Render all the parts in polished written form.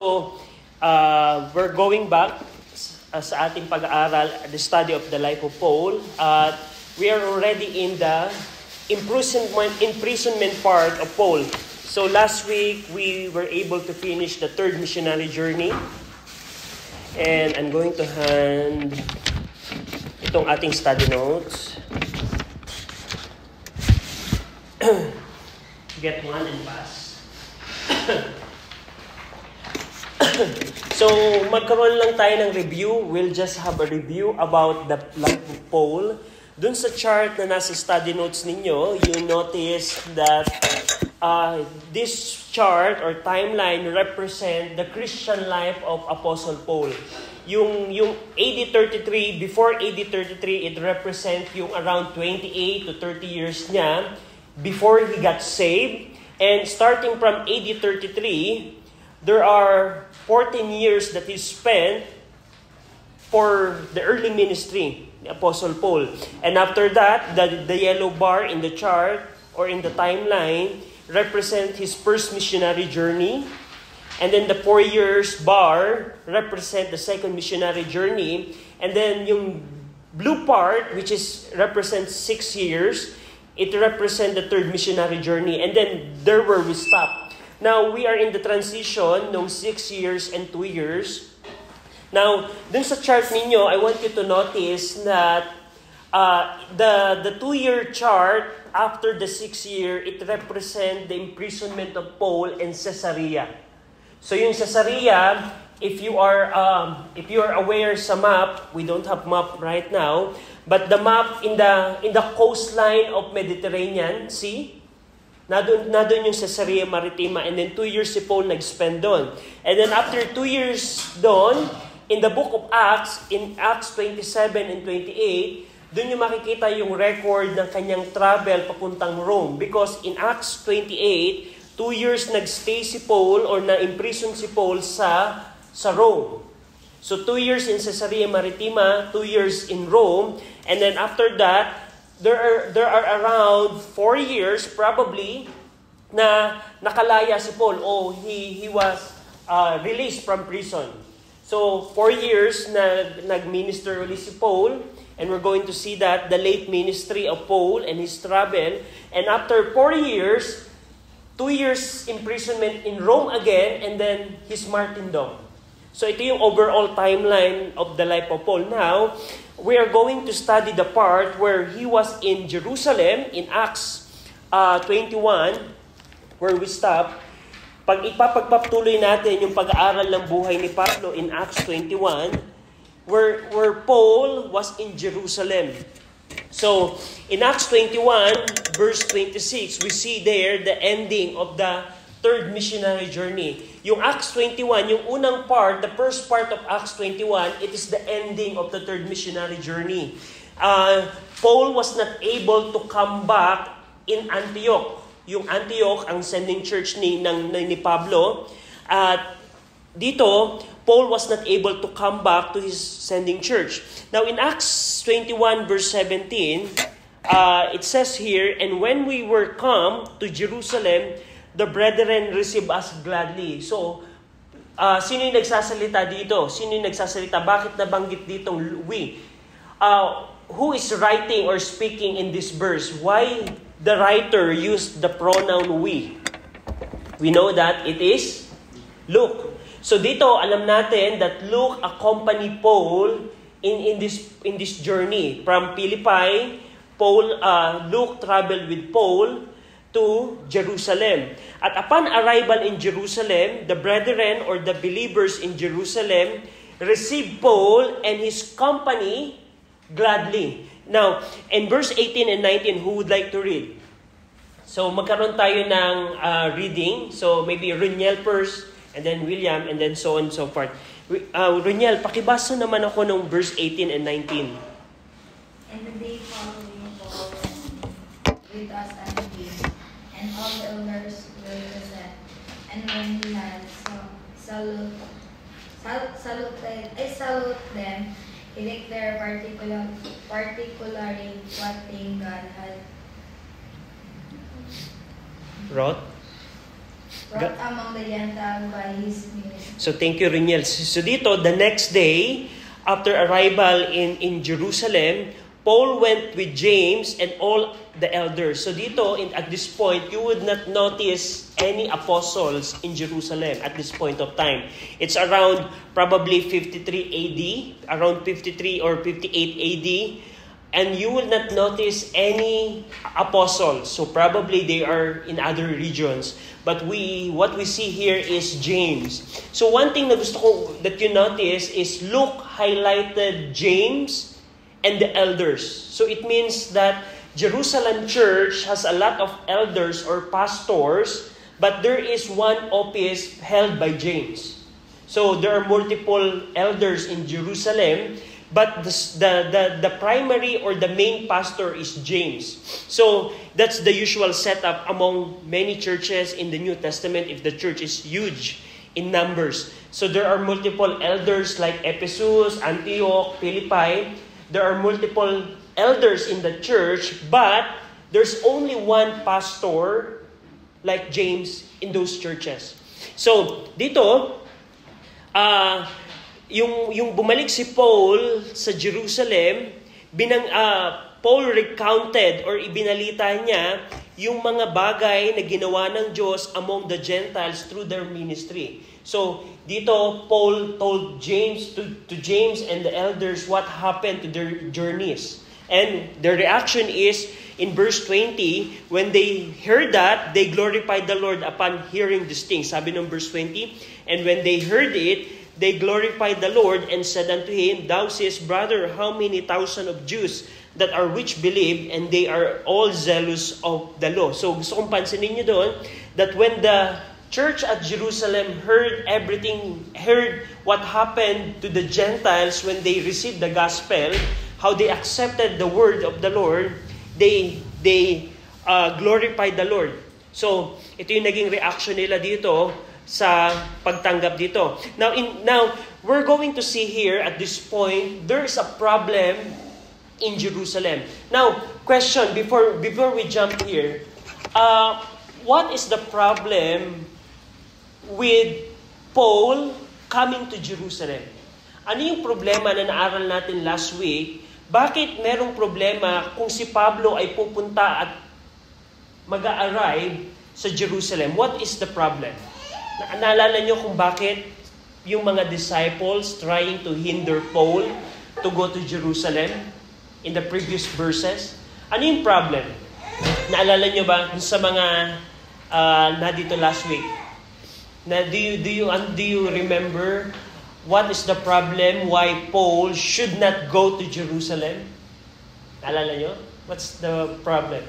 So, we're going back sa ating pag-aaral, the study of the life of Paul. We are already in the imprisonment part of Paul. So last week, we were able to finish the third missionary journey. And I'm going to hand itong ating study notes. Get one and pass. So, magkaroon lang tayo ng review. We'll just have a review about the life of Paul. Dun sa chart na nasa study notes ninyo, you notice that this chart or timeline represent the Christian life of Apostle Paul. Yung AD 33, before AD 33, it represent yung around 28 to 30 years niya before he got saved. And starting from AD 33, there are 14 years that he spent for the early ministry, the Apostle Paul. And after that, the yellow bar in the chart or in the timeline represent his first missionary journey. And then the 4 years bar represent the second missionary journey. And then yung blue part, which represents 6 years, it represents the third missionary journey. And then there where we stop. Now, we are in the transition, no 6 years and 2 years. Now, dun sa chart ninyo, I want you to notice that the 2-year chart, after the 6 year, it represents the imprisonment of Paul in Caesarea. So yung Caesarea, if you are aware sa map, we don't have map right now, but the map in the coastline of Mediterranean Sea, Nadun yung Caesarea Maritima, and then 2 years si Paul nag-spend doon. And then after 2 years doon, in the book of Acts, in Acts 27 and 28, doon yung makikita yung record ng kanyang travel papuntang Rome. Because in Acts 28, 2 years nag-stay si Paul or na-imprison si Paul sa Rome. So 2 years in Caesarea Maritima, 2 years in Rome, and then after that, there are around 4 years probably na nakalaya si Paul. He was released from prison. So 4 years na nag-minister ulit si Paul, and we're going to see that the late ministry of Paul and his travel. And after 4 years, 2 years imprisonment in Rome again, and then his martyrdom. So ito yung overall timeline of the life of Paul. Now, we are going to study the part where he was in Jerusalem in Acts 21, where we stop. Pag ipapagpatuloy natin yung pag-aaral ng buhay ni Pablo in Acts 21, where Paul was in Jerusalem. So, in Acts 21, verse 26, we see there the ending of the third missionary journey. Yung Acts 21, yung unang part, the first part of Acts 21, it is the ending of the third missionary journey. Paul was not able to come back in Antioch. Yung Antioch, ang sending church ni Pablo. At dito, Paul was not able to come back to his sending church. Now, in Acts 21, verse 17, it says here, "And when we were come to Jerusalem, the brethren receive us gladly." So, sino yung nagsasalita dito? Sino yung nagsasalita? Bakit nabanggit ditong we? Who is writing or speaking in this verse? Why the writer used the pronoun we? We know that it is Luke. So dito, alam natin that Luke accompanied Paul in this journey. From Philippi, Luke traveled with Paul to Jerusalem. At upon arrival in Jerusalem, the brethren or the believers in Jerusalem received Paul and his company gladly. Now, in verse 18 and 19, who would like to read? So, magkaroon tayo ng reading. So, maybe Runiel first, and then William, and then so on and so forth. Runiel, pakibasa naman ako ng verse 18 and 19. And the day following, Paul with us and and all the elders were present. And when he had salute them, he declared particularly what thing God had Wrote? brought among the Gentiles by his ministry. So thank you, Riniel. So dito, the next day, after arrival in Jerusalem, Paul went with James and all the elders. So dito, at this point, you would not notice any apostles in Jerusalem at this point of time. It's around probably 53 AD, around 53 or 58 AD, and you will not notice any apostles. So probably they are in other regions. But what we see here is James. So one thing na gusto ko that you notice is Luke highlighted James and the elders. So it means that Jerusalem church has a lot of elders or pastors, but there is one office held by James. So there are multiple elders in Jerusalem, but the primary or the main pastor is James. So that's the usual setup among many churches in the New Testament if the church is huge in numbers. So there are multiple elders like Ephesus, Antioch, Philippi. There are multiple elders in the church, but there's only one pastor like James in those churches. So dito, yung bumalik si Paul sa Jerusalem, Paul recounted or ibinalita niya yung mga bagay na ginawa ng Diyos among the Gentiles through their ministry. So dito, Paul told James to James and the elders what happened to their journeys. And their reaction is, in verse 20, when they heard that, they glorified the Lord upon hearing these things. Sabi ng verse 20, and when they heard it, they glorified the Lord and said unto him, Thou sayest, brother, how many thousand of Jews that are which believe, and they are all zealous of the law. So gusto kong pansinin niyo doon, that when the church at Jerusalem heard what happened to the Gentiles when they received the gospel, how they accepted the word of the Lord, they glorified the Lord. So ito yung naging reaction nila dito sa pagtanggap dito. Now we're going to see here at this point, there is a problem in Jerusalem. Now, question before we jump here, what is the problem with Paul coming to Jerusalem? Ano yung problema na naaral natin last week? Bakit merong problema kung si Pablo ay pupunta at mag-a-arrive sa Jerusalem? What is the problem? Naalala nyo kung bakit yung mga disciples trying to hinder Paul to go to Jerusalem in the previous verses? Ano yung problem? Naalala nyo ba sa mga na dito last week? Na do you remember what is the problem why Paul should not go to Jerusalem? Naalala nyo? What's the problem?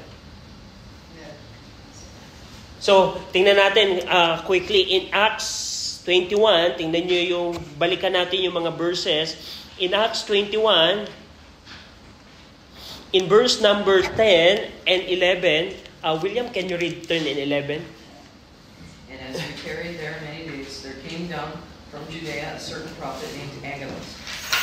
So, tingnan natin quickly in Acts 21, tingnan nyo yung, balikan natin yung mga verses. In Acts 21, in verse number 10 and 11, William, can you read 10 and 11? And as we tarried there many days, there came down from Judea a certain prophet named Agabus.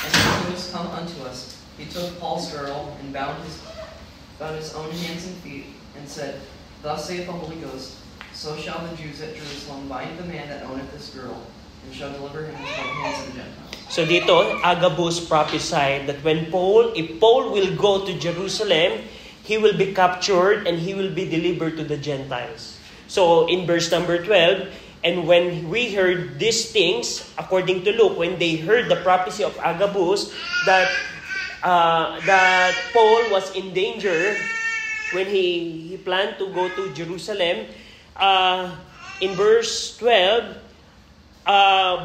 And when he was come unto us, he took Paul's girdle and bound his own hands and feet, and said, Thus saith the Holy Ghost, So shall the Jews at Jerusalem bind the man that owneth this girdle, and shall deliver him into the hands of the Gentiles. So dito, Agabus prophesied that if Paul will go to Jerusalem, he will be captured and he will be delivered to the Gentiles. So in verse number 12, and when we heard these things, according to Luke, when they heard the prophecy of Agabus that Paul was in danger when he planned to go to Jerusalem, in verse 12,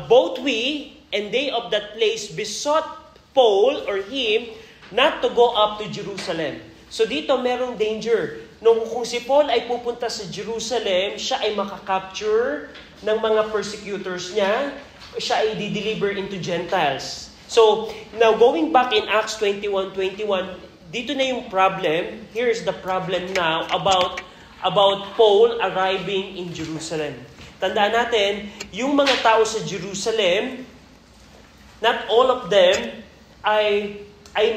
both we and they of that place besought Paul or him not to go up to Jerusalem. So dito merong danger. Kung si Paul ay pupunta sa Jerusalem, siya ay makakapture ng mga persecutors niya, siya ay di-deliver into Gentiles. So, now going back in Acts 21:21, dito na yung problem. Here is the problem now about Paul arriving in Jerusalem. Tandaan natin, yung mga tao sa Jerusalem, not all of them ay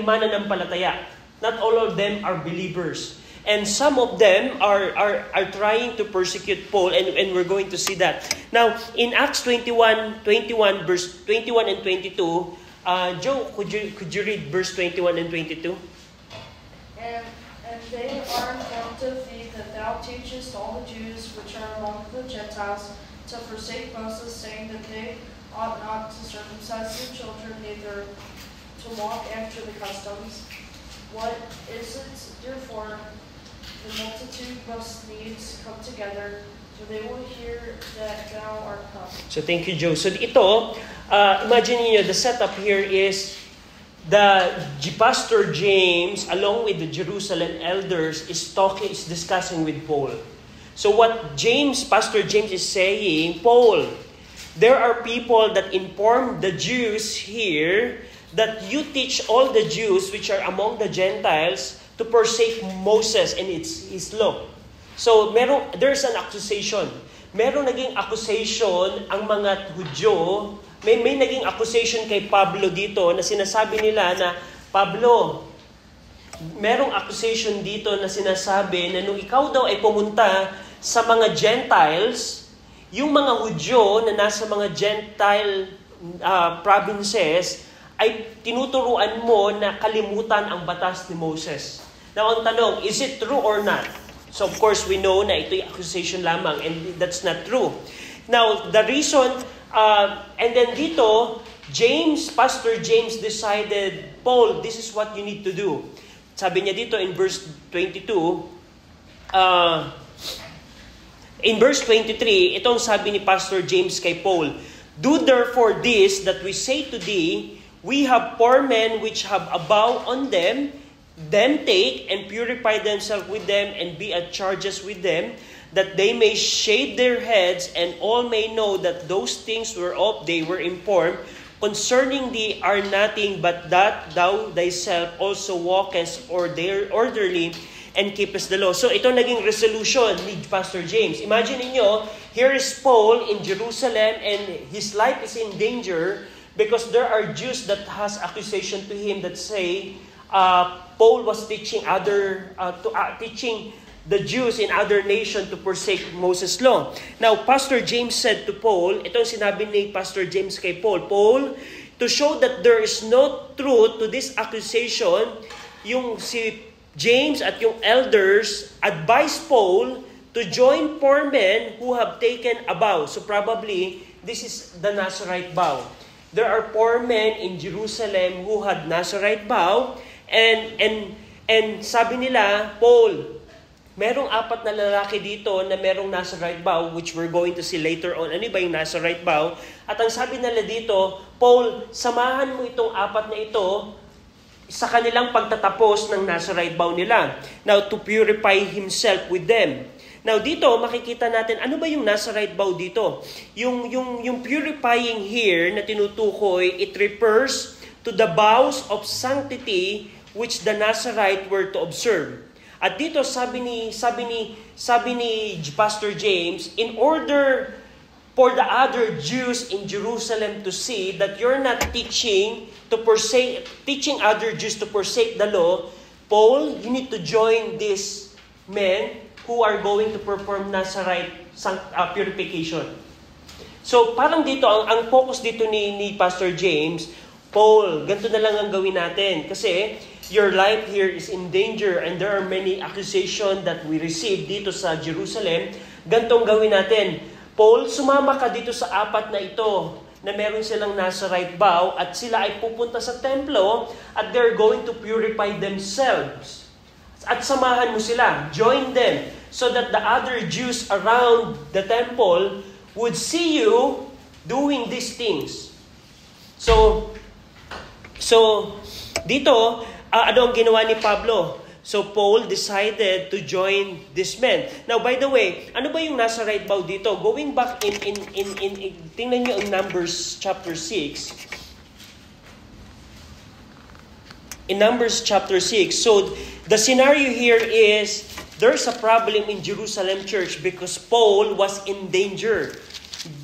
mananampalataya. Not all of them are believers. And some of them are trying to persecute Paul, and we're going to see that. Now, in Acts 21, verse 21 and 22, Joe, could you read verse 21 and 22? And they are informed of thee that thou teachest all the Jews which are among the Gentiles to forsake Moses, saying that they ought not to circumcise their children, neither to walk after the customs. What is it, therefore? The multitude must needs come together, for they will hear that thou art come. So thank you, Joe. So ito, imagine niyo, the setup here is Pastor James, along with the Jerusalem elders, is discussing with Paul. So what Pastor James is saying, Paul, there are people that inform the Jews here that you teach all the Jews which are among the Gentiles to forsake Moses and his law. So there's an accusation. Meron naging accusation ang mga Hudyo. May naging accusation kay Pablo dito na sinasabi nila na, Pablo, merong accusation dito na sinasabi na nung ikaw daw ay pumunta sa mga Gentiles, yung mga Hudyo na nasa mga Gentile provinces, ay tinuturuan mo na kalimutan ang batas ni Moses. Now, ang tanong, is it true or not? So, of course, we know na ito'y accusation lamang, and that's not true. Now, the reason, and then dito, Pastor James decided, Paul, this is what you need to do. Sabi niya dito in verse 22, in verse 23, itong sabi ni Pastor James kay Paul, do therefore this that we say to thee, we have poor men which have a vow on them take and purify themselves with them and be at charges with them, that they may shave their heads, and all may know that those things whereof they were informed concerning thee are nothing but that thou thyself also walkest orderly and keepest the law. So ito naging resolution ni Pastor James. Imagine niyo, here is Paul in Jerusalem and his life is in danger because there are Jews that has accusation to him that say Paul was teaching teaching the Jews in other nations to forsake Moses' law. Now, Pastor James said to Paul, itong sinabi ni Pastor James kay Paul, to show that there is no truth to this accusation, yung si James at yung elders advised Paul to join poor men who have taken a vow. So probably, this is the Nazarite vow. There are poor men in Jerusalem who had Nazarite vow, and sabi nila, Paul, merong 4 na lalaki dito na merong Nazarite vow, which we're going to see later on. Ano ba yung Nazarite vow? At ang sabi nila dito, Paul, samahan mo itong 4 na ito sa kanilang pagtatapos ng Nazarite vow nila. Now, to purify himself with them. Now, dito, makikita natin, ano ba yung Nazarite vow dito? Yung purifying here na tinutukoy, it refers to the vows of sanctity which the Nazarite were to observe. At dito, sabi ni Pastor James, in order for the other Jews in Jerusalem to see that you're not teaching other Jews to forsake the law, Paul, you need to join these men who are going to perform Nazarite purification. So, parang dito, ang focus dito ni Pastor James, Paul, ganito na lang ang gawin natin. Kasi, your life here is in danger and there are many accusations that we receive dito sa Jerusalem. Gantong gawin natin. Paul, sumama ka dito sa 4 na ito na meron silang Nazarite vow at sila ay pupunta sa templo at they're going to purify themselves. At samahan mo sila. Join them so that the other Jews around the temple would see you doing these things. So dito, ano ang ginawa ni Pablo? So Paul decided to join these men. Now, by the way, ano ba yung Nazarite vow dito? Going back in tingnan niyo ang Numbers chapter 6. In Numbers chapter 6. So the scenario here is there's a problem in Jerusalem church because Paul was in danger.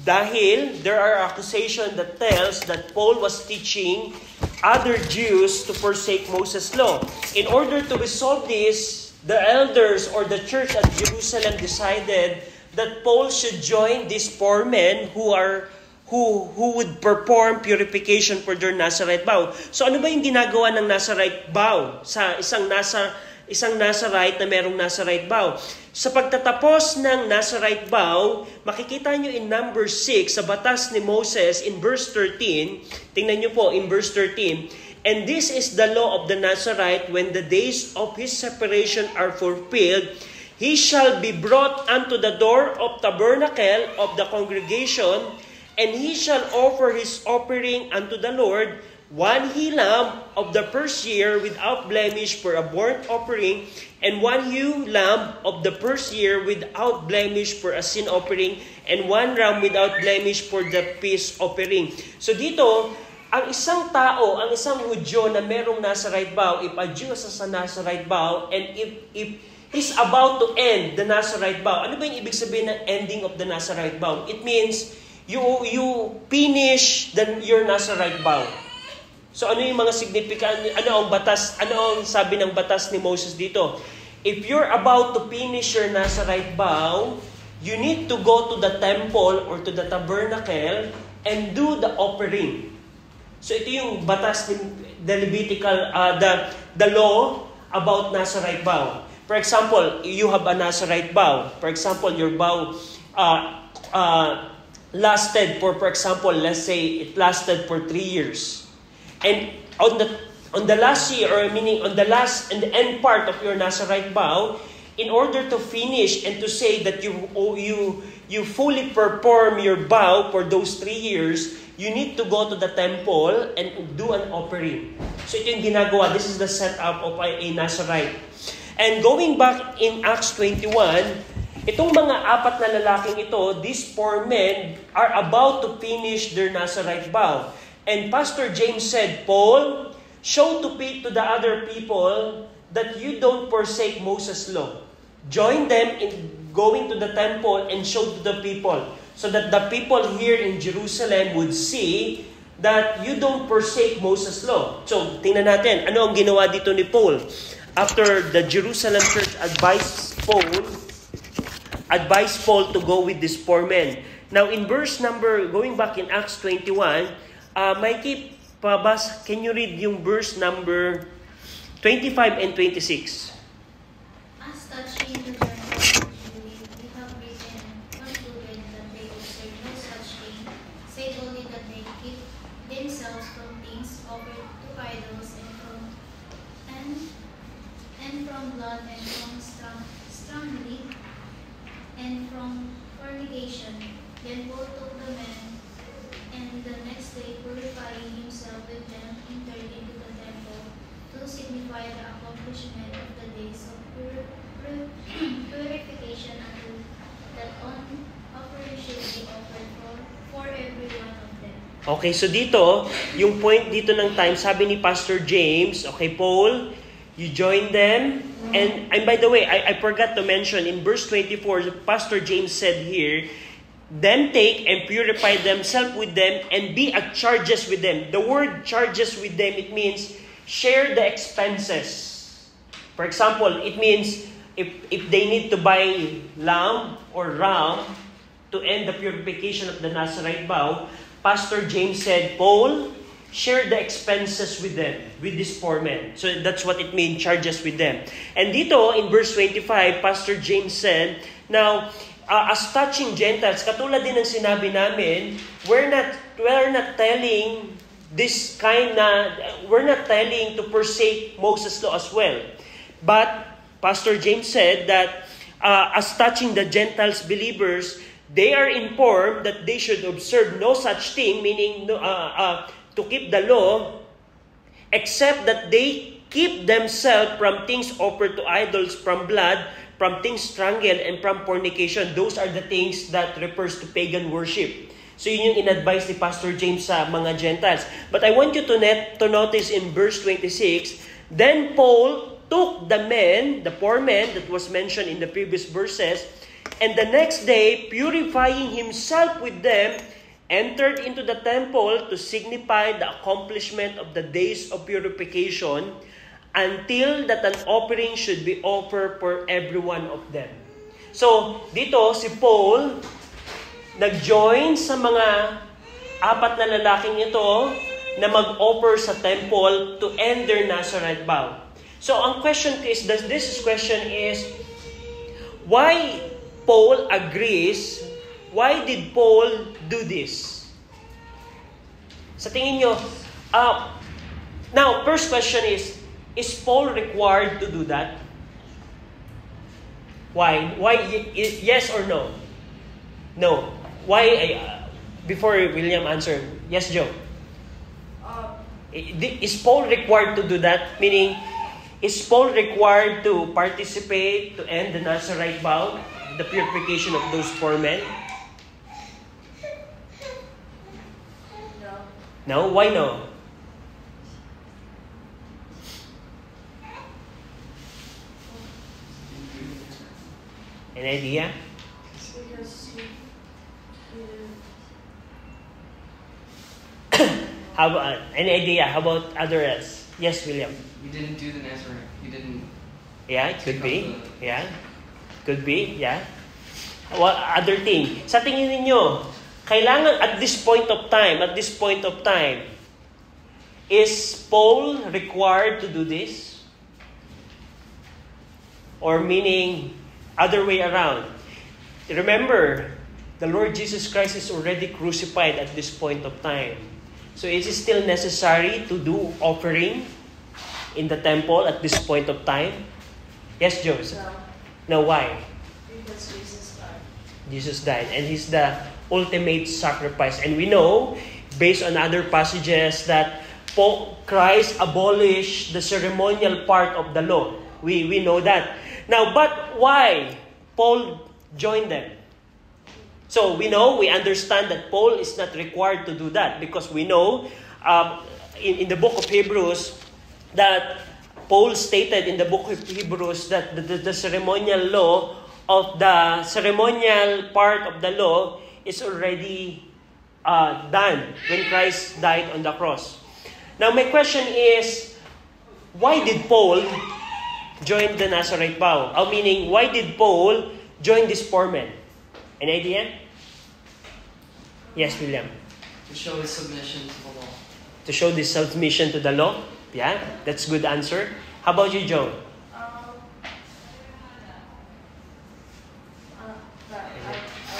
Dahil there are accusations that tells that Paul was teaching other Jews to forsake Moses' law. In order to resolve this the elders or the church at Jerusalem decided that Paul should join these poor men who would perform purification for their Nazarite vow. So ano ba yung ginagawa ng Nazarite vow sa isang Nazarite na merong Nazarite vow? Sa pagtatapos ng Nazarite vow, makikita nyo in number 6 sa batas ni Moses in verse 13. Tingnan nyo po in verse 13. And this is the law of the Nazarite when the days of his separation are fulfilled. He shall be brought unto the door of tabernacle of the congregation, and he shall offer his offering unto the Lord, one he-lamb of the first year without blemish for a burnt offering, and one ewe lamb of the first year without blemish for a sin offering, and one ram without blemish for the peace offering. So dito, ang isang tao, ang isang Hudyo na merong Nazarite vow, if a Jew is sa Nazarite vow, and if he's about to end the Nazarite vow, ano ba yung ibig sabihin ng ending of the Nazarite vow? It means you finish your Nazarite vow. So ano yung mga significant, ano ang sabi ng batas ni Moses dito? If you're about to finish your Nazarite vow, you need to go to the temple or to the tabernacle and do the offering. So ito yung batas, the Levitical, the law about Nazarite vow. For example, you have a Nazarite vow. For example, your vow lasted for example, let's say it lasted for 3 years. And on the last year, or meaning on the end part of your Nazarite vow, in order to finish and to say that you fully perform your vow for those 3 years, you need to go to the temple and do an offering. So ito yung ginagawa. This is the setup of a Nazarite. And going back in Acts 21, itong mga apat na lalaking ito, these four men are about to finish their Nazarite vow. And Pastor James said, Paul, show to the other people that you don't forsake Moses' law. Join them in going to the temple and show to the people, so that the people here in Jerusalem would see that you don't forsake Moses' law. So, tingnan natin, ano ang ginawa dito ni Paul? After the Jerusalem church advised Paul to go with these four men. Now, in going back in Acts 21, Mikey, can you read yung verse number 25 and 26? As touching the temple, we have written, concluded that they observe no such thing, save only that they keep themselves from things offered to idols and from blood and from strangling and from fornication. Then Paul took the men, and the next day, purifying himself with them, entered into the temple to signify the accomplishment of the days of purification, until that offering should be offered for every one of them. Okay, so dito, yung point dito ng time, sabi ni Pastor James, okay, Paul, you join them. And by the way, I forgot to mention, in verse 24, Pastor James said here, then take and purify themselves with them and be at charges with them. The word charges with them, it means share the expenses. For example, it means if they need to buy lamb or ram to end the purification of the Nazarite vow, Pastor James said, Paul, share the expenses with them, with these four men. So that's what it means, charges with them. And dito, in verse 25, Pastor James said, now, as touching Gentiles, katulad din ng sinabi namin, we're not telling we're not telling to forsake Moses' law as well. But Pastor James said that as touching the Gentiles believers, they are informed that they should observe no such thing, meaning to keep the law, except that they keep themselves from things offered to idols, from blood, from things strangled, and from fornication. Those are the things that refers to pagan worship. So yun yung in-advise ni Pastor James sa mga Gentiles. But I want you to notice in verse 26, then Paul took the men, the four men that was mentioned in the previous verses, and the next day, purifying himself with them, entered into the temple to signify the accomplishment of the days of purification, until that an offering should be offered for every one of them. So, dito si Paul nag-join sa mga apat na lalaking ito na mag-offer sa temple to end their Nazarite vow. So, ang question is, this question is, why Paul agrees? Why did Paul do this? Sa tingin nyo, now, first question is Paul required to do that? Why? Yes or no? No. Why? Before William answer, yes, Joe. Is Paul required to do that? Meaning, is Paul required to participate to end the Nazarite vow, the purification of those 4 men? No. No? Why no? An idea? Because he How about, any idea? How about others? Yes, William. You didn't do the Nazarene. You didn't. Yeah, it could be. Yeah. Could be, yeah. What other thing? Sa tingin ninyo, kailangan at this point of time, is Paul required to do this? Or meaning, other way around. Remember, the Lord Jesus Christ is already crucified at this point of time. So is it still necessary to do offering in the temple at this point of time? Yes, Joseph? no, No, why? because Jesus died. Jesus died, and He's the ultimate sacrifice. And we know, based on other passages, that Christ abolished the ceremonial part of the law. We know that. Now, but why Paul joined them? So we understand that Paul is not required to do that because we know in the book of Hebrews that Paul stated in the book of Hebrews that the ceremonial law of the ceremonial part of the law is already done when Christ died on the cross. Now my question is, why did Paul join the Nazarite vow? Meaning, why did Paul join these 4 men? An idea? Yes, William. To show his submission to the law. To show this submission to the law? Yeah, that's good answer. How about you, Joe?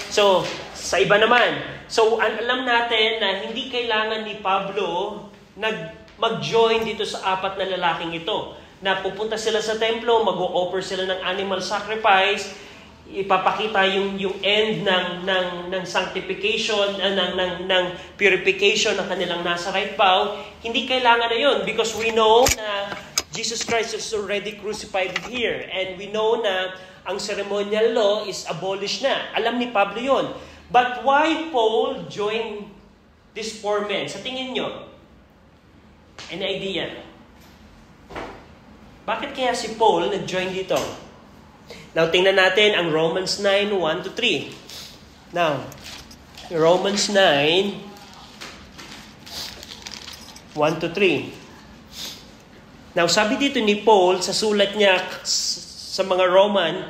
So, sa iba naman. So, alam natin na hindi kailangan ni Pablo mag-join dito sa 4 na lalaking ito. Na pupunta sila sa templo, mag-o-offer sila ng animal sacrifice, ipapakita yung end ng sanctification, ng purification ng kanilang Nazarite vow. Hindi kailangan na yun because we know na Jesus Christ is already crucified here. And we know na ang ceremonial law is abolished na. Alam ni Pablo yun. But why Paul joined these 4 men? Sa tingin nyo? An idea? Bakit kaya si Paul nag-join dito? Now, tingnan natin ang Romans 9, 1-3. Now, Romans 9, 1-3. Now, sabi dito ni Paul sa sulat niya sa mga Roman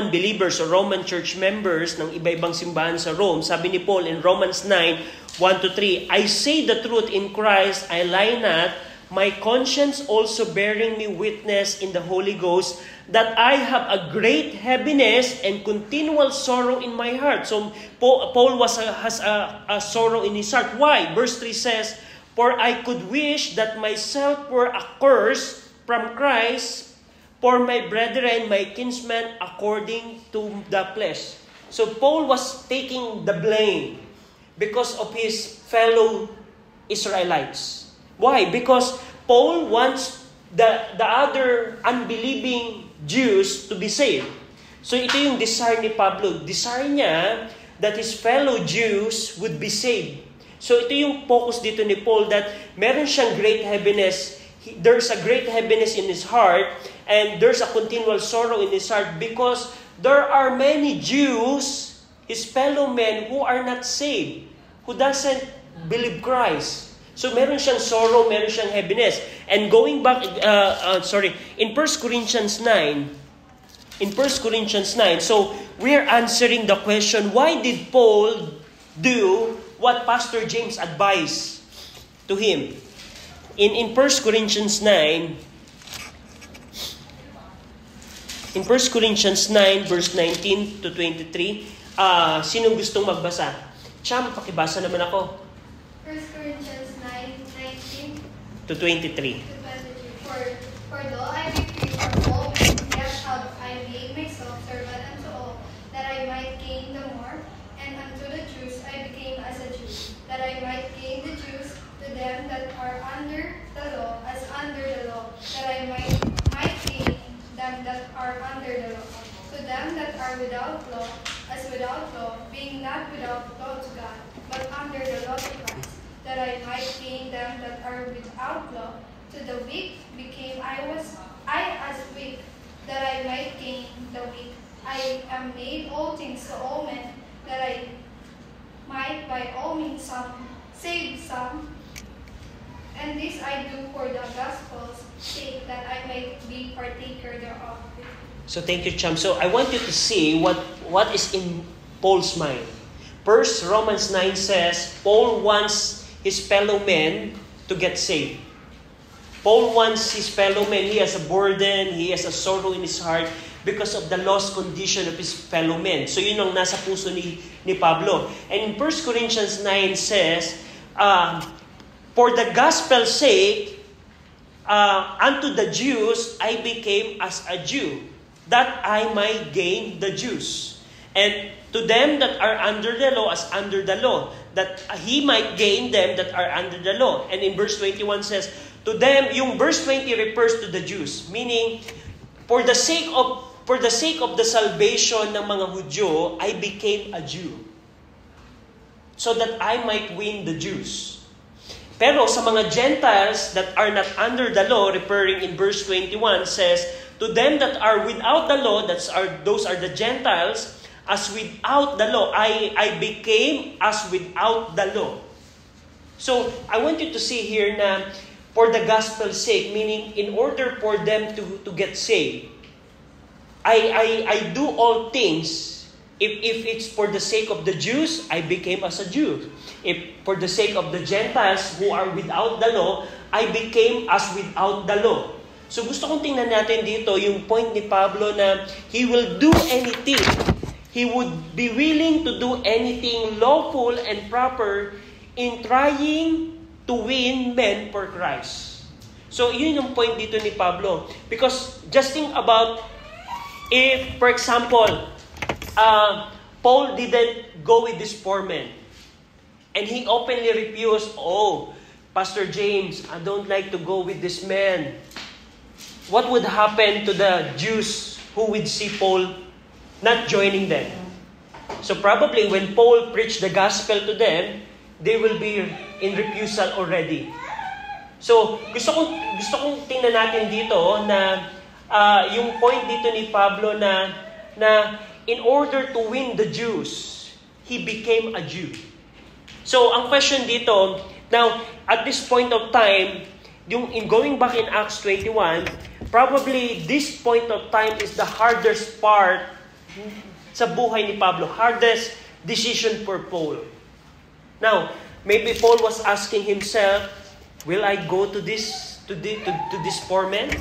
believers or Roman church members ng iba-ibang simbahan sa Rome, sabi ni Paul in Romans 9, 1-3, I say the truth in Christ, I lie not, my conscience also bearing me witness in the Holy Ghost, that I have a great heaviness and continual sorrow in my heart. So, Paul has a sorrow in his heart. Why? Verse 3 says, for I could wish that myself were accursed from Christ for my brethren, my kinsmen, according to the flesh. So, Paul was taking the blame because of his fellow Israelites. Why? Because Paul wants the other unbelieving Jews to be saved. So ito yung desire ni Pablo. Desire niya that his fellow Jews would be saved. So ito yung focus dito ni Paul that meron siyang great heaviness. There's a great heaviness in his heart and there's a continual sorrow in his heart because there are many Jews, his fellow men, who are not saved, who doesn't believe Christ. So meron siyang sorrow, meron siyang heaviness. And going back, in 1 Corinthians 9, so we're answering the question, why did Paul do what Pastor James advised to him? In 1 Corinthians 9, verse 19 to 23, sinong gustong magbasa? Cham, pakibasa naman ako. 1 Corinthians 9:19 To 23. For though I be free from all men, yet have I made myself servant unto all, that I might gain the more. And unto the Jews I became as a Jew, that I might gain the Jews. To them that are under the law, as under the law, that I might gain them that are under the law. To them that are without law, as without law, being not without law to God, but under the law to Christ, that I might gain them that are without law. To the weak became I as weak, that I might gain the weak. I am made all things to all men, that I might by all means save some. And this I do for the gospel's sake, that I might be partaker thereof. So thank you, Cham. So I want you to see what is in Paul's mind. First, Romans 9 says, Paul wants his fellow men to get saved. Paul wants his fellow men. He has a burden, he has a sorrow in his heart because of the lost condition of his fellow men. So yun ang nasa puso ni Pablo. And in 1 Corinthians 9 says, for the gospel's sake, unto the Jews I became as a Jew, that I might gain the Jews. And to them that are under the law, as under the law, that he might gain them that are under the law. And in verse 21 says, to them, yung verse 20 refers to the Jews, meaning, for the sake of the salvation ng mga Hudyo, I became a Jew, so that I might win the Jews. Pero sa mga Gentiles that are not under the law, referring in verse 21, says, to them that are without the law, those are the Gentiles, as without the law, I became as without the law. So, I want you to see here na, for the gospel's sake, meaning in order for them to get saved, I do all things. If it's for the sake of the Jews, I became as a Jew. If for the sake of the Gentiles who are without the law, I became as without the law. So gusto kong tingnan natin dito yung point ni Pablo na he will do anything. He would be willing to do anything lawful and proper in trying to win men for Christ. So yun yung point dito ni Pablo. Because just think about if, for example, Paul didn't go with these 4 men. And he openly refused, Pastor James, I don't like to go with this man. What would happen to the Jews who would see Paul not joining them? So probably when Paul preached the gospel to them, they will be in refusal already. So gusto kong tingnan natin dito na yung point dito ni Pablo na in order to win the Jews, he became a Jew. So, ang question dito, now, at this point of time, in going back in Acts 21, probably this point of time is the hardest part sa buhay ni Pablo, hardest decision for Paul. Now, maybe Paul was asking himself, will I go to this 4 men?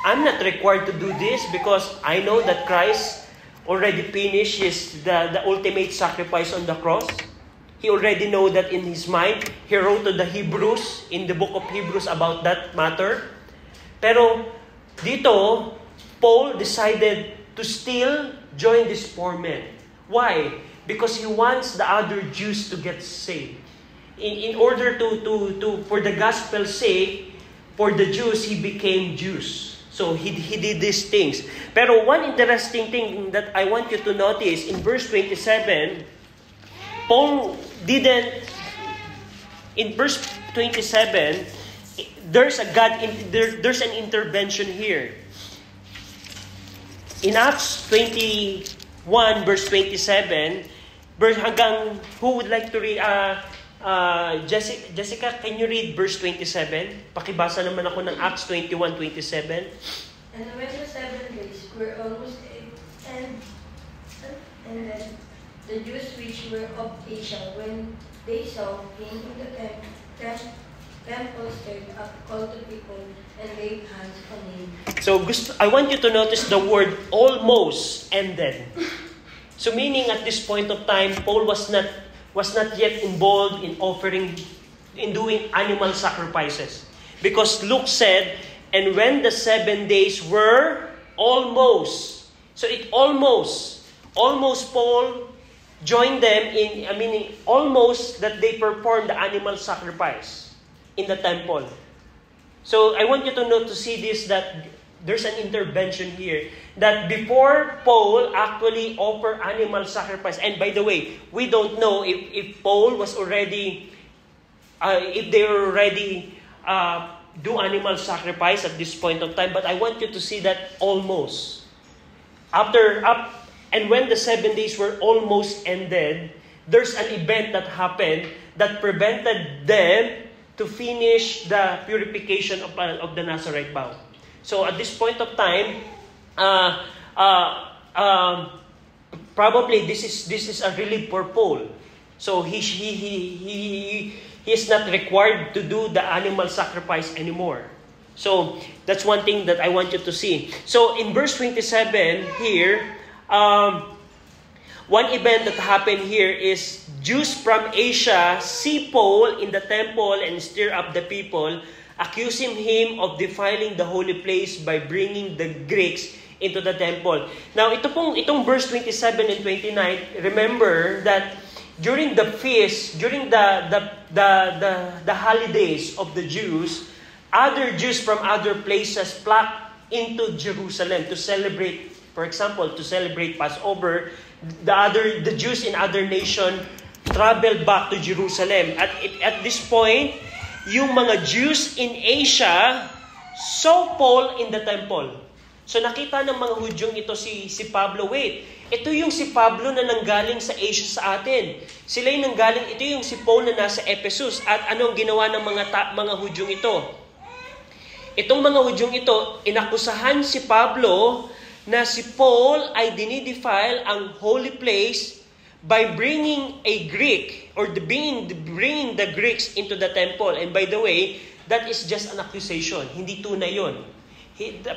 I'm not required to do this because I know that Christ already finished the ultimate sacrifice on the cross. He already know that in his mind. He wrote to the Hebrews, in the book of Hebrews, about that matter. Pero dito, Paul decided to still join these 4 men. Why? Because he wants the other Jews to get saved. In order to for the gospel's sake, for the Jews, he became Jews. So he did these things. Pero one interesting thing that I want you to notice, in verse 27, Paul didn't, in verse 27, there's an intervention here. In Acts 21, verse 27, hanggang, who would like to read, Jessica, can you read verse 27? Pakibasa naman ako ng Acts 21:27. And when the 7 days were almost and then the Jews which were of Asia, when they saw him in the temple, stirred up, called the people, and laid hands on him. So I want you to notice the word almost ended. So meaning at this point of time, Paul was not yet involved in doing animal sacrifices. Because Luke said, and when the 7 days were almost. So it almost Paul joined them almost that they performed the animal sacrifice in the temple. So I want you to see this, that there's an intervention here. That before Paul actually offered animal sacrifice, and by the way, we don't know if Paul was already, if they were already do animal sacrifice at this point of time, but I want you to see that almost. And when the 7 days were almost ended, there's an event that happened that prevented them to finish the purification of the Nazarite vow. So at this point of time, probably this is a relief for Paul. So he is not required to do the animal sacrifice anymore. So that's one thing that I want you to see. So in verse 27 here, one event that happened here is Jews from Asia see Paul in the temple and stir up the people, accusing him of defiling the holy place by bringing the Greeks into the temple. Now, itong verse 27 and 29, remember that during the feast, during the holidays of the Jews, other Jews from other places flocked into Jerusalem to celebrate, for example, to celebrate Passover. The Jews in other nation traveled back to Jerusalem. At this point, yung mga Jews in Asia saw Paul in the temple. So nakita ng mga Hudyong ito si Pablo, wait, ito yung si Pablo na nanggaling sa Asia sa atin. Sila yung nanggaling, ito yung si Paul na nasa Ephesus. At anong ginawa ng mga Hudyong ito? Itong mga Hudyong ito, inakusahan si Pablo na si Paul ay dinidefile ang holy place by bringing a Greek or bringing the Greeks into the temple. And by the way, that is just an accusation. Hindi tunay yun.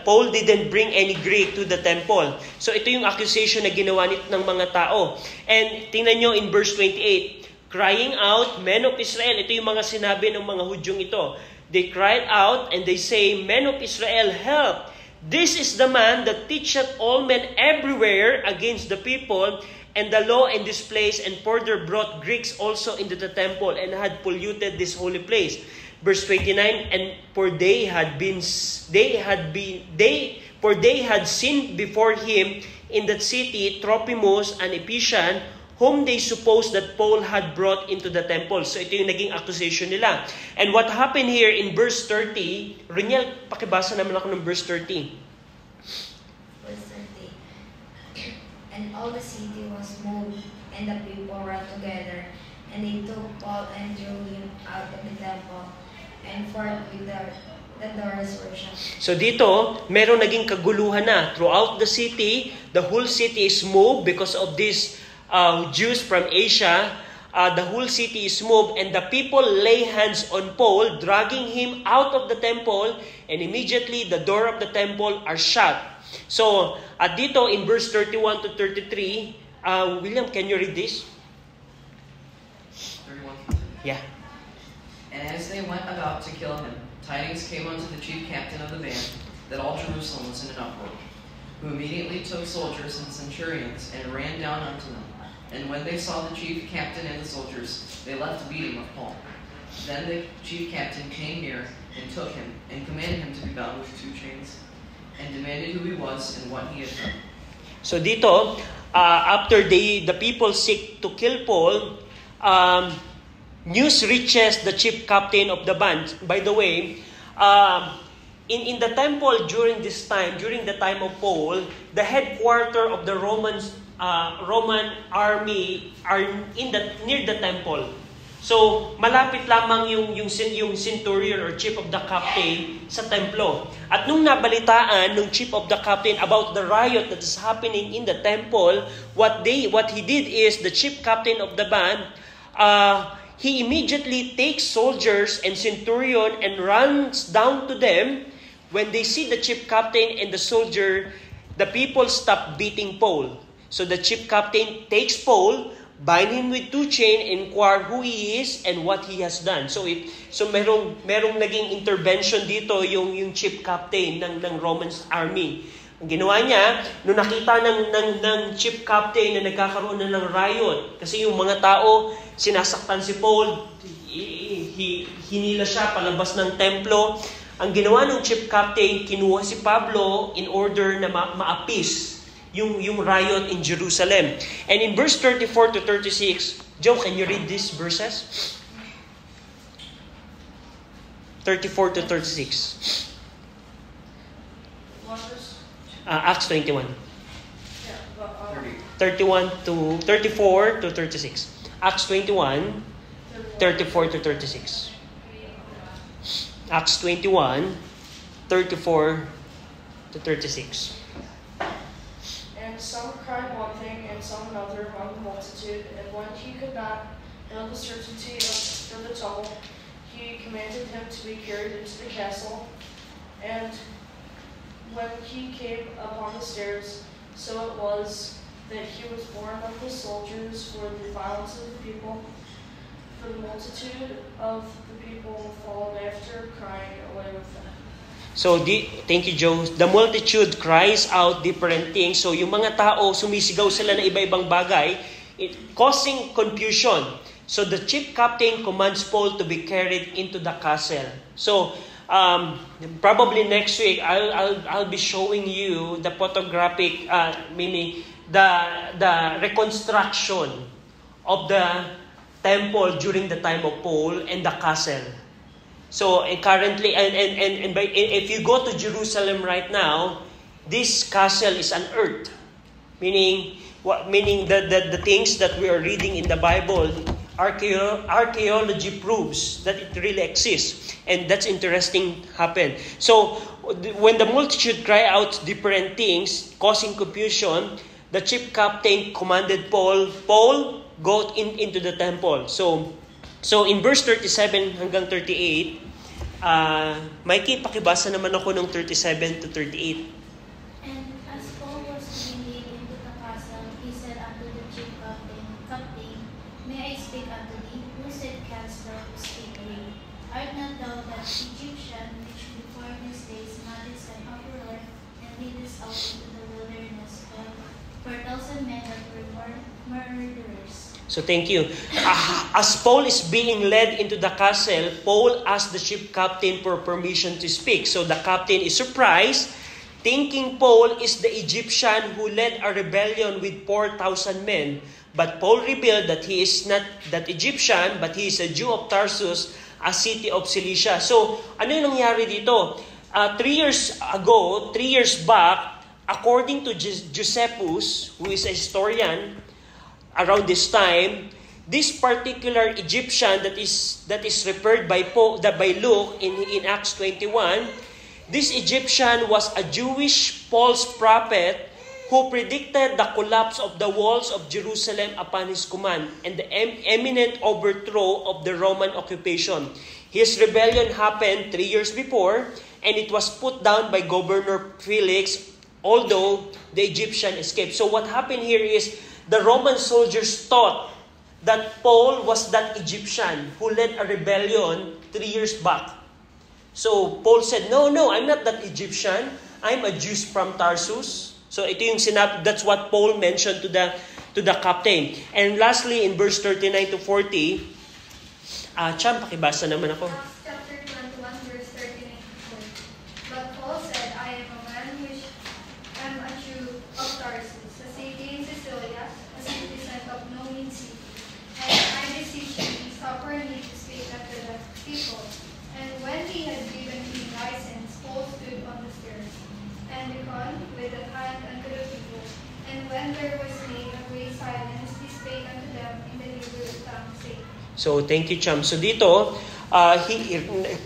Paul didn't bring any Greek to the temple. So ito yung accusation na ginawa ng mga tao. And tingnan nyo in verse 28, crying out, men of Israel. Ito yung mga sinabi ng mga Hudyong ito. They cried out and they say, men of Israel, help! This is the man that teacheth all men everywhere against the people and the law in this place, and further brought Greeks also into the temple and had polluted this holy place. Verse 29, and for they had sinned before him in that city Trophimus, an Ephesian, whom they supposed that Paul had brought into the temple. So ito yung naging accusation nila. And what happened here in verse 30, Reniel, pakibasa naman ako ng verse 30. Verse 30. And all the city was moved, and the people ran together, and they took Paul and drew him out of the temple, and forthwith the doors were shut. So dito, meron naging kaguluhan na. Throughout the city, the whole city is moved because of this Jews from Asia. The whole city is moved, and the people lay hands on Paul, dragging him out of the temple, and immediately the door of the temple are shut. So, dito in verse 31 to 33, William, can you read this? 31. Yeah. And as they went about to kill him, tidings came unto the chief captain of the band that all Jerusalem was in an uproar, who immediately took soldiers and centurions and ran down unto them. And when they saw the chief captain and the soldiers, they left beating of Paul. Then the chief captain came near and took him, and commanded him to be bound with 2 chains, and demanded who he was and what he had done. So dito, after the people seek to kill Paul, news reaches the chief captain of the band. By the way, in the temple during the time of Paul, the headquarters of the Roman army are near the temple. So, malapit lamang yung centurion or chief of the captain sa templo. At nung nabalitaan ng chief of the captain about the riot that is happening in the temple, what he did is, the chief captain of the band, he immediately takes soldiers and centurion and runs down to them. When they see the chief captain and the soldier, the people stop beating Paul. So the chief captain takes Paul, bind him with 2 chains, inquire who he is and what he has done. So merong naging intervention dito yung chief captain ng Roman army. Ang ginawa niya, nung nakita ng chief captain na nagkakaroon na ng riot, kasi yung mga tao sinasaktan si Paul, hinila siya palabas ng templo. Ang ginawa ng chief captain, kinuha si Pablo in order na ma-appease yung riot in Jerusalem. And in verse 34 to 36, Joe, can you read these verses? 34 to 36. Acts 21. 34 to 36. Acts 21, 34 to 36. Acts 21, 34 to 36. And some cried one thing, and some another among the multitude. And when he could not know the certainty for the tumult, he commanded him to be carried into the castle. And when he came upon the stairs, so it was that he was borne of the soldiers for the violence of the people. For the multitude of the people followed after, crying, "Away with them." So, thank you, Joe. The multitude cries out different things. So, yung mga tao, sumisigaw sila na iba-ibang bagay, causing confusion. So, the chief captain commands Paul to be carried into the castle. So, probably next week, I'll be showing you the photographic, meaning the reconstruction of the temple during the time of Paul and the castle. So currently, if you go to Jerusalem right now, this castle is unearthed, meaning the things that we are reading in the Bible, archaeology proves that it really exists, and that's interesting happen. So when the multitude cry out different things, causing confusion, the chief captain commanded Paul, go into the temple. So in verse 37 hanggang 38, Mikey, pakibasa naman ako ng 37 to 38. And as Paul was being led into the castle, he said unto the chief captain, "May I speak unto thee?" Who said, "Canst thou speak away? Art not thou that Egyptian which before these days madest an uproar and leadest out into the wilderness 4,000 men that were murderers?" So thank you. As Paul is being led into the castle, Paul asked the chief captain for permission to speak. So the captain is surprised, thinking Paul is the Egyptian who led a rebellion with 4,000 men. But Paul revealed that he is not that Egyptian, but he is a Jew of Tarsus, a city of Cilicia. So ano yung nangyari dito? 3 years back, according to Josephus, who is a historian, around this time, this particular Egyptian that is referred by Luke in Acts 21, this Egyptian was a Jewish false prophet who predicted the collapse of the walls of Jerusalem upon his command and the imminent overthrow of the Roman occupation. His rebellion happened 3 years before, and it was put down by Governor Felix, although the Egyptian escaped. So what happened here is, the Roman soldiers thought that Paul was that Egyptian who led a rebellion 3 years back. So Paul said, No, I'm not that Egyptian. I'm a Jew from Tarsus. So ito yung that's what Paul mentioned to the captain. And lastly, in verse 39 to 40, Cham, pakibasa naman ako. Acts chapter 21, verse 39 to 40. But Paul said, "I am a man which am a Jew of Tarsus, a city in Sicilia, a citizen of no mean city. And I beseech thee, suffer me to speak unto the people." And when he had given him license, Paul stood on the stairs, and beckoned with the hand unto the people. And when there was made a great silence, he spake unto them in the Hebrew tongue, saying, So, thank you, Cham. So, dito,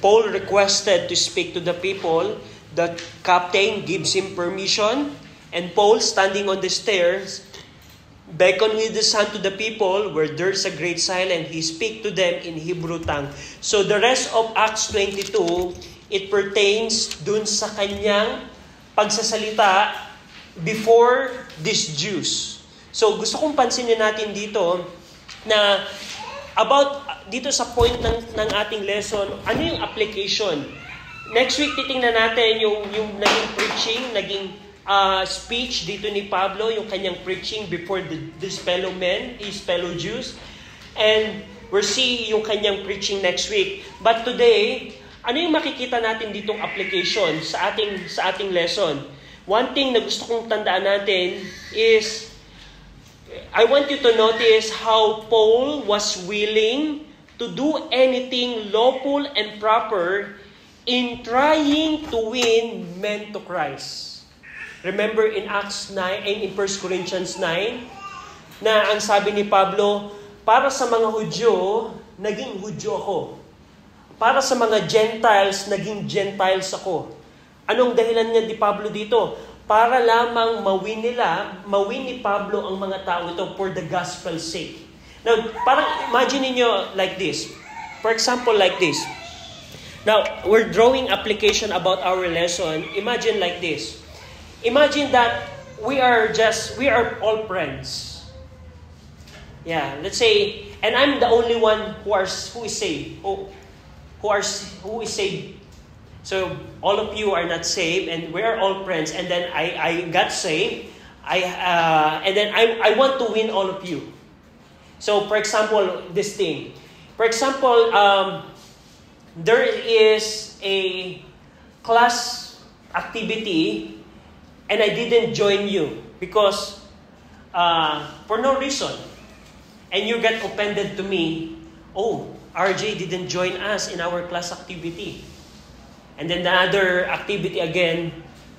Paul requested to speak to the people. The captain gives him permission. And Paul, standing on the stairs, beckoned with his hand to the people where there's a great silence. He speak to them in Hebrew tongue. So, the rest of Acts 22, it pertains dun sa kanyang pagsasalita before these Jews. So, gusto kong pansinin natin dito na about dito sa point ng ating lesson, ano yung application? Next week, titingnan natin yung naging preaching, naging speech dito ni Pablo, yung kanyang preaching before these fellow men, his fellow Jews. And we'll see yung kanyang preaching next week. But today, ano yung makikita natin ditong application sa ating lesson? One thing na gusto kong tandaan natin is, I want you to notice how Paul was willing to do anything lawful and proper in trying to win men to Christ. Remember in Acts 9 and in 1 Corinthians 9, na ang sabi ni Pablo, para sa mga Hudyo, naging Hudyo ako. Para sa mga Gentiles, naging Gentiles ako. Anong dahilan niya di Pablo dito? Para lamang mawin ni Pablo ang mga tao ito for the gospel's sake. Now, parang imagine niyo like this. For example, like this. Now, we're drawing application about our lesson. Imagine like this. Imagine that we are all friends. Yeah, let's say, and I'm the only one who is saved. Who is saved. So all of you are not saved, and we are all friends. And then I got saved. And then I want to win all of you. So for example, this thing. For example, there is a class activity, and I didn't join you because for no reason. And you get offended to me, oh, RJ didn't join us in our class activity. And then the other activity again,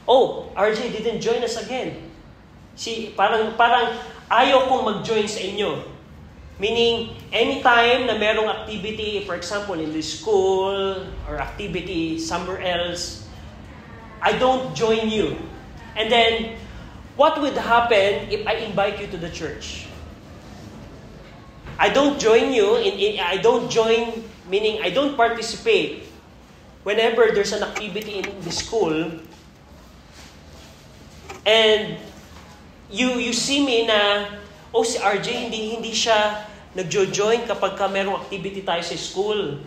oh, RJ didn't join us again. See, parang ayaw kong mag-join sa inyo. Meaning, anytime na merong activity, for example, in the school or activity somewhere else, I don't join you. And then, what would happen if I invite you to the church? I don't join you, meaning I don't participate whenever there's an activity in the school. And you see me na, oh, si RJ, hindi siya nagjo-join kapag merong activity tayo sa school.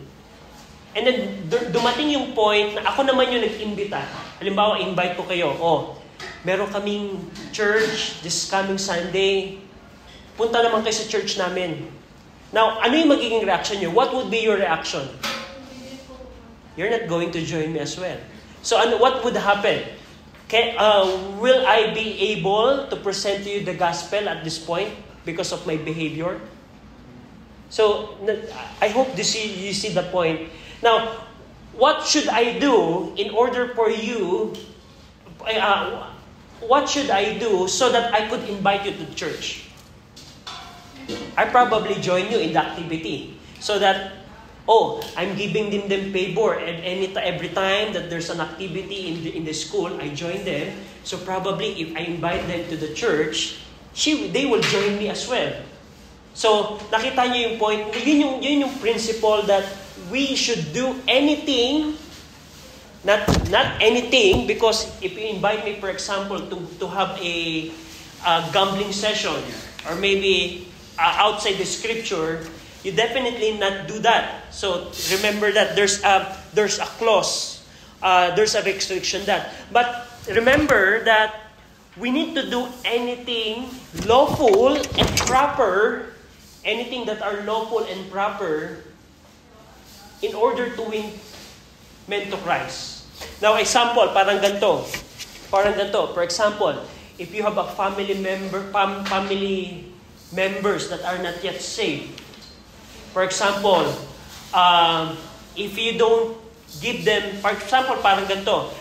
And then, dumating yung point na ako naman yung nag-imbita. Halimbawa, invite ko kayo, oh, meron kaming church this coming Sunday. Punta naman kayo sa church namin. Now, ano yung magiging reaction nyo? What would be your reaction? You're not going to join me as well. So, what would happen? Will I be able to present to you the gospel at this point because of my behavior? So, I hope you see the point. Now, what should I do in order for you, what should I do so that I could invite you to church? I probably join you in the activity so that, oh, I'm giving them favor, and every time that there's an activity in the school, I join them. So probably if I invite them to the church, they will join me as well. So nakita niyo yung point. Yun yung principle that we should do anything, not anything, because if you invite me, for example, to have a gambling session or maybe outside the scripture, you definitely not do that. So remember that there's a clause, there's a restriction that. But remember that we need to do anything lawful and proper, anything that are lawful and proper, in order to win men to Christ. Now, example, parang ganito. For example, if you have a family members that are not yet saved. For example, if you don't give them, for example, parang ganito.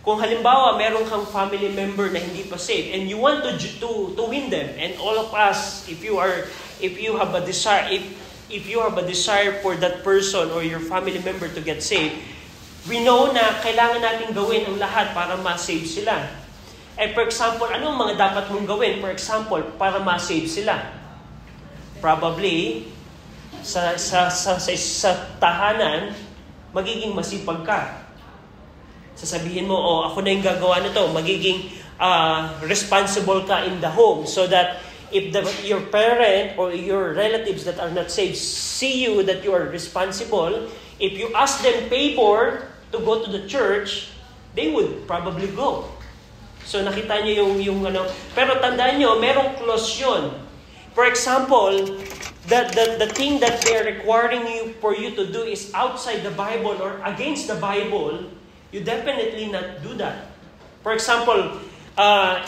Kung halimbawa, meron kang family member na hindi pa saved and you want to win them, and all of us, if you have a desire, if you have a desire for that person or your family member to get saved, we know na kailangan natin gawin ang lahat para ma-save sila. For example, ano ang mga dapat mong gawin? For example, para ma-save sila. Probably, sa tahanan, magiging masipag ka. Sasabihin mo, ako na yung gagawa nito. Magiging responsible ka in the home so that if your parent or your relatives that are not saved see you that you are responsible, if you ask them favor to go to the church, they would probably go. So nakita niyo yung ano. Pero tandaan niyo, merong clause yun. For example, the thing that they are requiring you for you to do is outside the Bible or against the Bible, you definitely not do that. For example,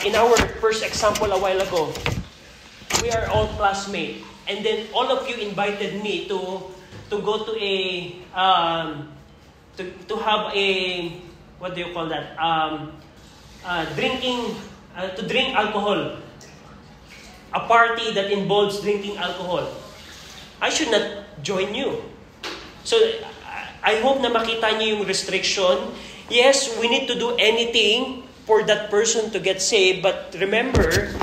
in our first example a while ago, we are all classmates, and then all of you invited me to go to a to have a, what do you call that? To drink alcohol. A party that involves drinking alcohol. I should not join you. So I hope na makita niyo yung restriction. Yes, we need to do anything for that person to get saved, but remember,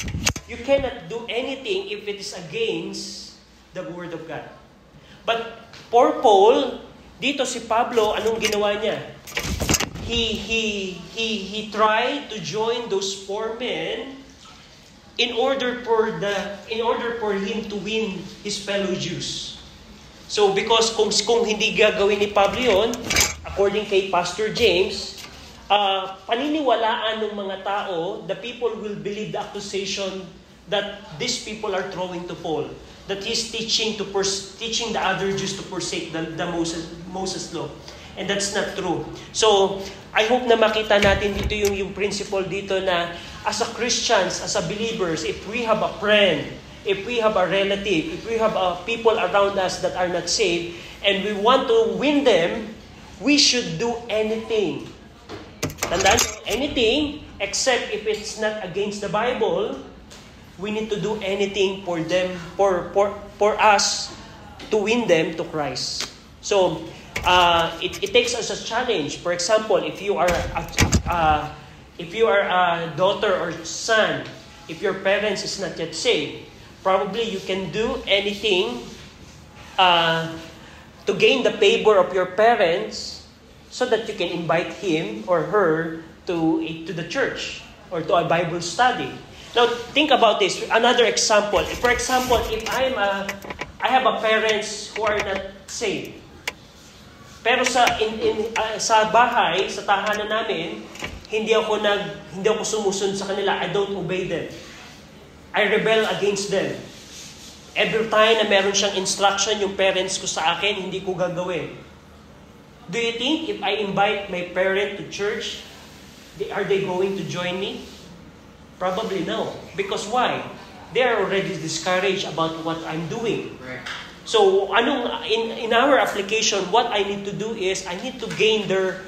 you cannot do anything if it is against the Word of God. But for Paul, dito si Pablo, anong ginawa niya? He tried to join those 4 men in order for him to win his fellow Jews. So because kung hindi gagawin ni Pablo yun, according kay Pastor James, paniniwalaan ng mga tao, the people will believe the accusation that these people are throwing to Paul, that he's teaching the other Jews to forsake the Moses law. And that's not true. So, I hope na makita natin dito yung principle dito na as a Christians, as a believers, if we have a friend, if we have a relative, if we have people around us that are not saved, and we want to win them, we should do anything. Tandaan, anything, except if it's not against the Bible, we need to do anything for them, for us to win them to Christ. So, it takes us a challenge. For example, if you are a daughter or son, if your parents is not yet saved, probably you can do anything to gain the favor of your parents, so that you can invite him or her to the church or to a Bible study. Now, think about this. Another example. For example, if I have a parents who are not saved, pero sa bahay, sa tahanan namin, hindi ako sumusunod sa kanila. I don't obey them. I rebel against them. Every time na meron siyang instruction yung parents ko sa akin, hindi ko gagawin. Do you think if I invite my parent to church, are they going to join me? Probably no. Because why? They are already discouraged about what I'm doing. Right. So, in our application, what I need to do is I need to gain their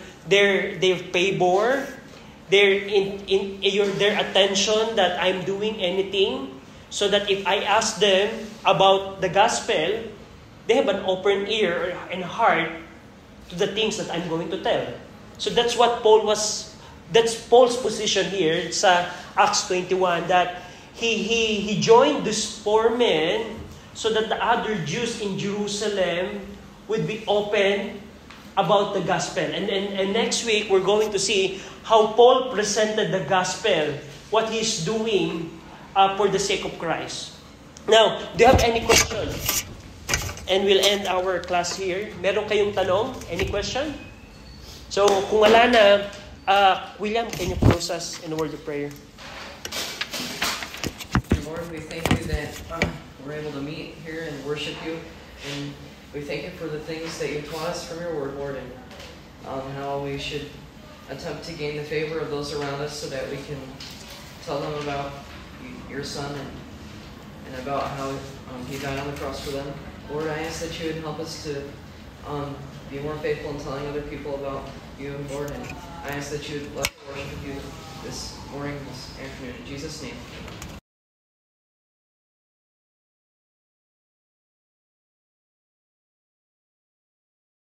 favor, their attention that I'm doing anything, so that if I ask them about the gospel, they have an open ear and heart to the things that I'm going to tell. So that's what that's Paul's position here. It's Acts 21, that he joined these 4 men so that the other Jews in Jerusalem would be open about the gospel. And next week, we're going to see how Paul presented the gospel, what he's doing for the sake of Christ. Now, do you have any questions? And we'll end our class here. Meron kayong tanong? Any question? So, kung wala na, William, can you close us in a word of prayer? Lord, we thank you that we're able to meet here and worship you. And we thank you for the things that you taught us from your word, Lord, and how we should attempt to gain the favor of those around us so that we can tell them about your Son and about how he died on the cross for them. Lord, I ask that you would help us to be more faithful in telling other people about you, Lord, and I ask that you would bless the worship of you this morning, this afternoon. In Jesus' name.